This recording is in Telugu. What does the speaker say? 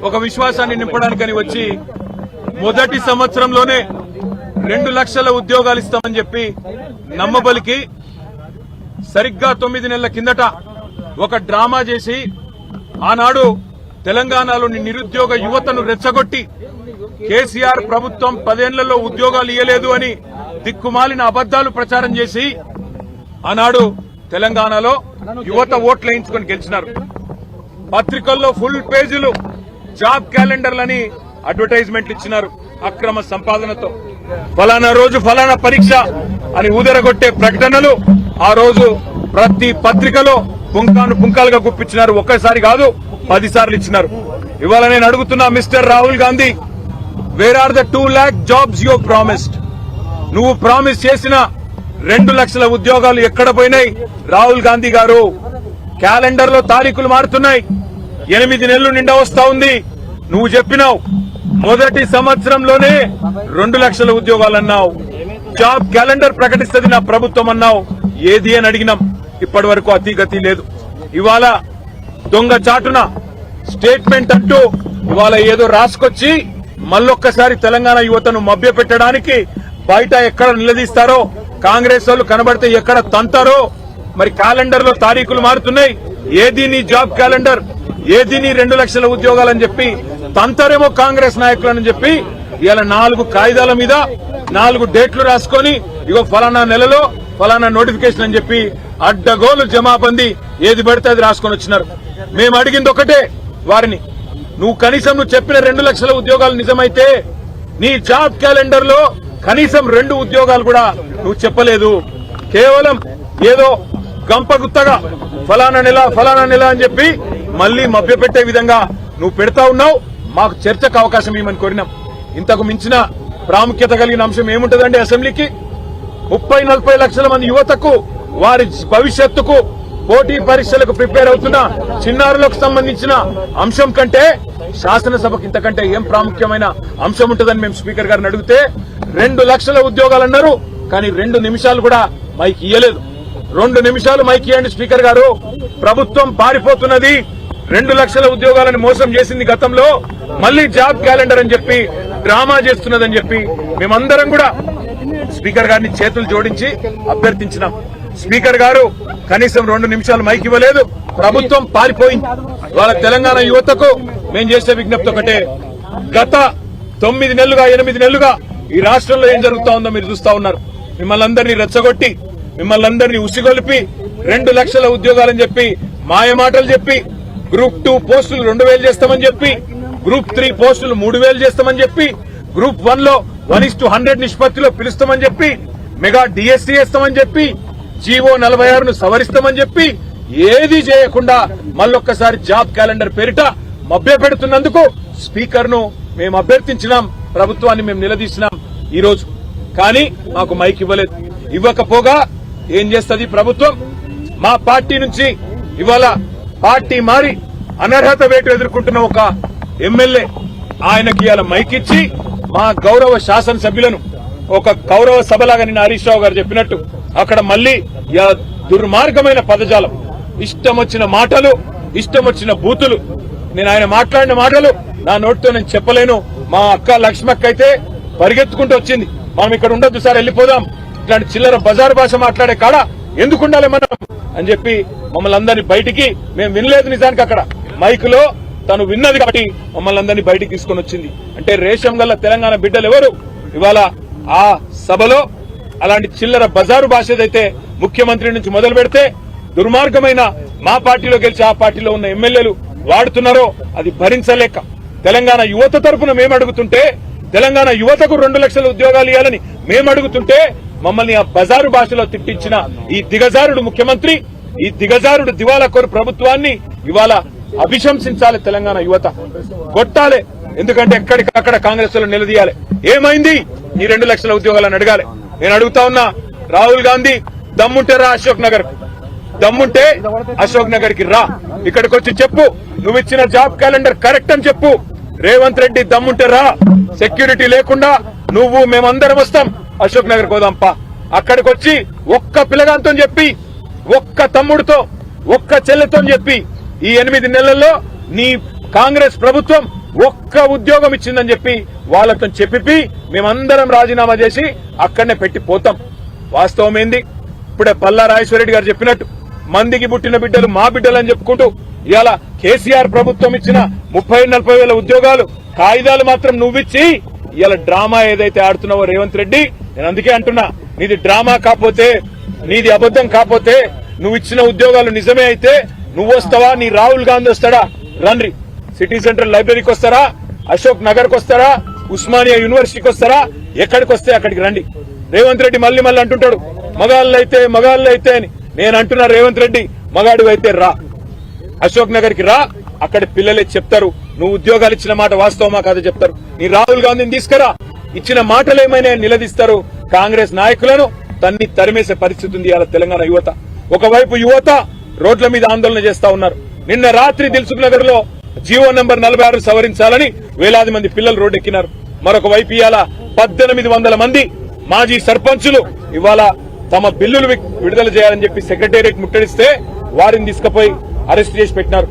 ఒక విశ్వాసాన్ని నింపడానికని వచ్చి మొదటి సంవత్సరంలోనే 2 లక్షల ఉద్యోగాలు ఇస్తామని చెప్పి నమ్మబలికి సరిగ్గా 9 నెలల కిందట ఒక డ్రామా చేసి ఆనాడు తెలంగాణలోని నిరుద్యోగ యువతను రెచ్చగొట్టి కేసీఆర్ ప్రభుత్వం 10 ఏళ్లలో ఉద్యోగాలు ఇయ్యలేదు అని దిక్కుమాలిన అబద్దాలు ప్రచారం చేసి ఆనాడు తెలంగాణలో యువత ఓట్లు వేయించుకొని గెలిచినారు. పత్రికల్లో ఫుల్ పేజీలు జాబ్ క్యాలెండర్లని అడ్వర్టైజ్మెంట్లు ఇచ్చినారు. అక్రమ సంపాదనతో ఫలానా రోజు ఫలానా పరీక్ష అని ఊదరగొట్టే ప్రకటనలు ఆ రోజు ప్రతి పత్రికలో పుంకాలుగా గుప్పించినారు. ఒక్కసారి కాదు 10 సార్లు ఇచ్చినారు. ఇవాళ నేను అడుగుతున్నా Mister Rahul Gandhi, where are the 2 lakh jobs you promised? నువ్వు ప్రామిస్ చేసిన 2 లక్షల ఉద్యోగాలు ఎక్కడ పోయినాయి? రాహుల్ గాంధీ గారు, క్యాలెండర్ లో తారీఖులు మారుతున్నాయి. 8 నెలలు నిండా వస్తా ఉంది. నువ్వు చెప్పినావు మొదటి సంవత్సరంలోనే 2 లక్షల ఉద్యోగాలు అన్నావు. జాబ్ క్యాలెండర్ ప్రకటిస్తుంది నా ప్రభుత్వం అన్నావు. ఏది అని అడిగినాం. ఇప్పటి వరకు అతిగతి లేదు. ఇవాళ దొంగ చాటున స్టేట్మెంట్ అంటూ ఇవాళ ఏదో రాసుకొచ్చి మళ్ళొక్కసారి తెలంగాణ యువతను మభ్యపెట్టడానికి బయట ఎక్కడ నిలదీస్తారో, కాంగ్రెస్ వాళ్ళు కనబడితే ఎక్కడ తంతారో. మరి క్యాలెండర్ లో తారీఖులు మారుతున్నాయి. ఏది నీ జాబ్ క్యాలెండర్, ఏది నీ 2 లక్షల ఉద్యోగాలని చెప్పి తంతారేమో కాంగ్రెస్ నాయకులని చెప్పి ఇలా 4 కాగితాల మీద 4 డేట్లు రాసుకొని ఇగో ఫలానా నెలలో ఫలానా నోటిఫికేషన్ అని చెప్పి అడ్డగోలు జమాబందీ ఏది పడితే అది రాసుకొని వచ్చినారు. మేము అడిగింది ఒకటే వారిని, నువ్వు కనీసం నువ్వు చెప్పిన 2 లక్షల ఉద్యోగాలు నిజమైతే నీ జాబ్ క్యాలెండర్ లో కనీసం 2 ఉద్యోగాలు కూడా నువ్వు చెప్పలేదు. కేవలం ఏదో గంపగుత్తగా ఫలానా నెల అని చెప్పి మళ్లీ మభ్యపెట్టే విధంగా నువ్వు పెడతా ఉన్నావు. మాకు చర్చకు అవకాశం ఇవ్వమని కోరినాం. ఇంతకు మించిన ప్రాముఖ్యత కలిగిన అంశం ఏముంటదండి? అసెంబ్లీకి 30-40 లక్షల మంది యువతకు వారి భవిష్యత్తుకు పోటీ పరీక్షలకు ప్రిపేర్ అవుతున్న చిన్నారులకు సంబంధించిన అంశం కంటే శాసనసభకు ఇంతకంటే ఏం ప్రాముఖ్యమైన అంశం ఉంటుందని మేము స్పీకర్ గారిని అడిగితే 2 లక్షల ఉద్యోగాలు అన్నారు. కానీ 2 నిమిషాలు కూడా మైక్ ఇయ్యలేదు. 2 నిమిషాలు మైక్ ఇవ్వండి స్పీకర్ గారు. ప్రభుత్వం పారిపోతున్నది, 2 లక్షల ఉద్యోగాలను మోసం చేసింది గతంలో, మళ్లీ జాబ్ క్యాలెండర్ అని చెప్పి డ్రామా చేస్తున్నదని చెప్పి మేమందరం కూడా స్పీకర్ గారిని చేతులు జోడించి అభ్యర్థించినాం. స్పీకర్ గారు కనీసం 2 నిమిషాలు మైక్ ఇవ్వలేదు. ప్రభుత్వం పారిపోయింది. వాళ్ళ తెలంగాణ యువతకు మేం చేసే విజ్ఞప్తి ఒకటే, గత 9 నెలలుగా 8 నెలలుగా ఈ రాష్ట్రంలో ఏం జరుగుతా ఉందో మీరు చూస్తా ఉన్నారు. మిమ్మల్ని అందరినీ రెచ్చగొట్టి, మిమ్మల్ని అందరినీ ఉసిగొలిపి 2 లక్షల ఉద్యోగాలని చెప్పి మాయమాటలు చెప్పి గ్రూప్ 2 పోస్టులు 2000 చేస్తామని చెప్పి, గ్రూప్ 3 పోస్టులు 3000 చేస్తామని చెప్పి, గ్రూప్ 1 లో 1:100 నిష్పత్తిలో పిలుస్తామని చెప్పి, మెగా డిఎస్సీ చేస్తామని చెప్పి, జీవో 46ను సవరిస్తామని చెప్పి ఏది చేయకుండా మళ్ళొక్కసారి జాబ్ క్యాలెండర్ పేరిట మభ్యపెడుతున్నందుకు స్పీకర్ ను మేము అభ్యర్థించినాం. ప్రభుత్వాన్ని మేము నిలదీసినాం ఈ రోజు. కానీ మాకు మైక్ ఇవ్వలేదు. ఇవ్వకపోగా ఏం చేస్తుంది ప్రభుత్వం? మా పార్టీ నుంచి ఇవాళ పార్టీ మారి అనర్హత వేటు ఎదుర్కొంటున్న ఒక ఎమ్మెల్యే, ఆయనకి ఇవాళ మైక్ ఇచ్చి మా గౌరవ శాసనసభ్యులను ఒక గౌరవ సభలాగా నిన్న హరీష్ రావు గారు చెప్పినట్టు అక్కడ మళ్లీ దుర్మార్గమైన పదజాలం, ఇష్టం వచ్చిన మాటలు, ఇష్టం వచ్చిన బూతులు. నేను ఆయన మాట్లాడిన మాటలు నా నోటితో నేను చెప్పలేను. మా అక్క లక్ష్మక్క అయితే పరిగెత్తుకుంటూ వచ్చింది, మనం ఇక్కడ ఉండొద్దు సార్ వెళ్ళిపోదాం, ఇట్లాంటి చిల్లర బజారు భాష మాట్లాడే కాడ ఎందుకుండాలి మనం అని చెప్పి మమ్మల్ని అందరినీ బయటికి, మేము వినలేదు నిజానికి అక్కడ మైక్ లో తను విన్నది కాబట్టి మమ్మల్ని అందరినీ బయటికి తీసుకొని వచ్చింది. అంటే రేషం గల్ల తెలంగాణ బిడ్డలు ఎవరు ఇవాళ ఆ సభలో అలాంటి చిల్లర బజారు భాష ఏదైతే ముఖ్యమంత్రి నుంచి మొదలు పెడితే దుర్మార్గమైన మా పార్టీలో గెలిచి ఆ పార్టీలో ఉన్న ఎమ్మెల్యేలు వాడుతున్నారో అది భరించలేక తెలంగాణ యువత తరఫున మేము అడుగుతుంటే, తెలంగాణ యువతకు 2 లక్షల ఉద్యోగాలు ఇవ్వాలని మేము అడుగుతుంటే మమ్మల్ని ఆ బజారు భాషలో తిట్టించిన ఈ దిగజారుడు ముఖ్యమంత్రి, ఈ దిగజారుడు దివాలాకోరు ప్రభుత్వాన్ని ఇవాళ అభిశంసించాలి. తెలంగాణ యువత కొట్టాలి. ఎందుకంటే ఎక్కడికక్కడ కాంగ్రెస్ లో నిలదీయాలి. ఏమైంది ఈ 2 లక్షల ఉద్యోగాలను అడగాలి. నేను అడుగుతా ఉన్నా, రాహుల్ గాంధీ దమ్ముంటే రా అశోక్ నగర్, దమ్ముంటే అశోక్ నగర్ కి రా, ఇక్కడికి వచ్చి చెప్పు నువ్వు ఇచ్చిన జాబ్ క్యాలెండర్ కరెక్ట్ అని చెప్పు. రేవంత్ రెడ్డి దమ్ముంటే రా, సెక్యూరిటీ లేకుండా నువ్వు మేమందరం వస్తాం అశోక్ నగర్ పోదాంపా. అక్కడికి వచ్చి ఒక్క పిల్లగాంతో చెప్పి, ఒక్క తమ్ముడితో, ఒక్క చెల్లెతో చెప్పి ఈ 8 నెలల్లో నీ కాంగ్రెస్ ప్రభుత్వం ఒక్క ఉద్యోగం ఇచ్చిందని చెప్పి వాళ్ళతో చెప్పి మేమందరం రాజీనామా చేసి అక్కడనే పెట్టి పోతాం. వాస్తవం ఏంది? ఇప్పుడే పల్లా రాజేశ్వరరెడ్డి గారు చెప్పినట్టు మందికి పుట్టిన బిడ్డలు మా బిడ్డలు అని చెప్పుకుంటూ ఇవాళ కేసీఆర్ ప్రభుత్వం ఇచ్చిన 30-40 వేల ఉద్యోగాలు కాగితాలు మాత్రం నువ్విచ్చి ఇవాళ డ్రామా ఏదైతే ఆడుతున్నావో రేవంత్ రెడ్డి, నేను అందుకే అంటున్నా, నీది డ్రామా కాకపోతే, నీది అబద్ధం కాకపోతే, నువ్వు ఇచ్చిన ఉద్యోగాలు నిజమే అయితే నువ్వు వస్తావా, నీ రాహుల్ గాంధీ వస్తాడా? రండి, సిటీ సెంట్రల్ లైబ్రరీకి వస్తారా, అశోక్ నగర్ కు వస్తారా, ఉస్మానియా యూనివర్సిటీకి వస్తారా, ఎక్కడికి వస్తే అక్కడికి రండి. రేవంత్ రెడ్డి మళ్ళీ అంటుంటాడు మగాళ్ళు అయితే అని. నేను అంటున్నా రేవంత్ రెడ్డి, మగాడు అయితే రా, అశోక్ నగర్ కి రా, అక్కడ పిల్లలే చెప్తారు నువ్వు ఉద్యోగాలు ఇచ్చిన మాట వాస్తవమా కాదో చెప్తారు. నీ రాహుల్ గాంధీని తీసుకురా, ఇచ్చిన మాటలేమైనా నిలదీస్తారు. కాంగ్రెస్ నాయకులను తరిమేసే పరిస్థితి ఉంది ఇవాళ తెలంగాణ యువత. ఒకవైపు యువత రోడ్ల మీద ఆందోళన చేస్తా ఉన్నారు. నిన్న రాత్రి దిల్సుఖ్ నగర్ లో జీవో నంబర్ 46 సవరించాలని వేలాది మంది పిల్లలు రోడ్డెక్కినారు. మరొక వైపు ఇవాళ 1800 మంది మాజీ సర్పంచులు ఇవాళ తమ బిల్లులు విడుదల చేయాలని చెప్పి సెక్రటేరియట్ ముట్టడిస్తే వారిని తీసుకుపోయి అరెస్ట్ చేసి పెట్టినారు.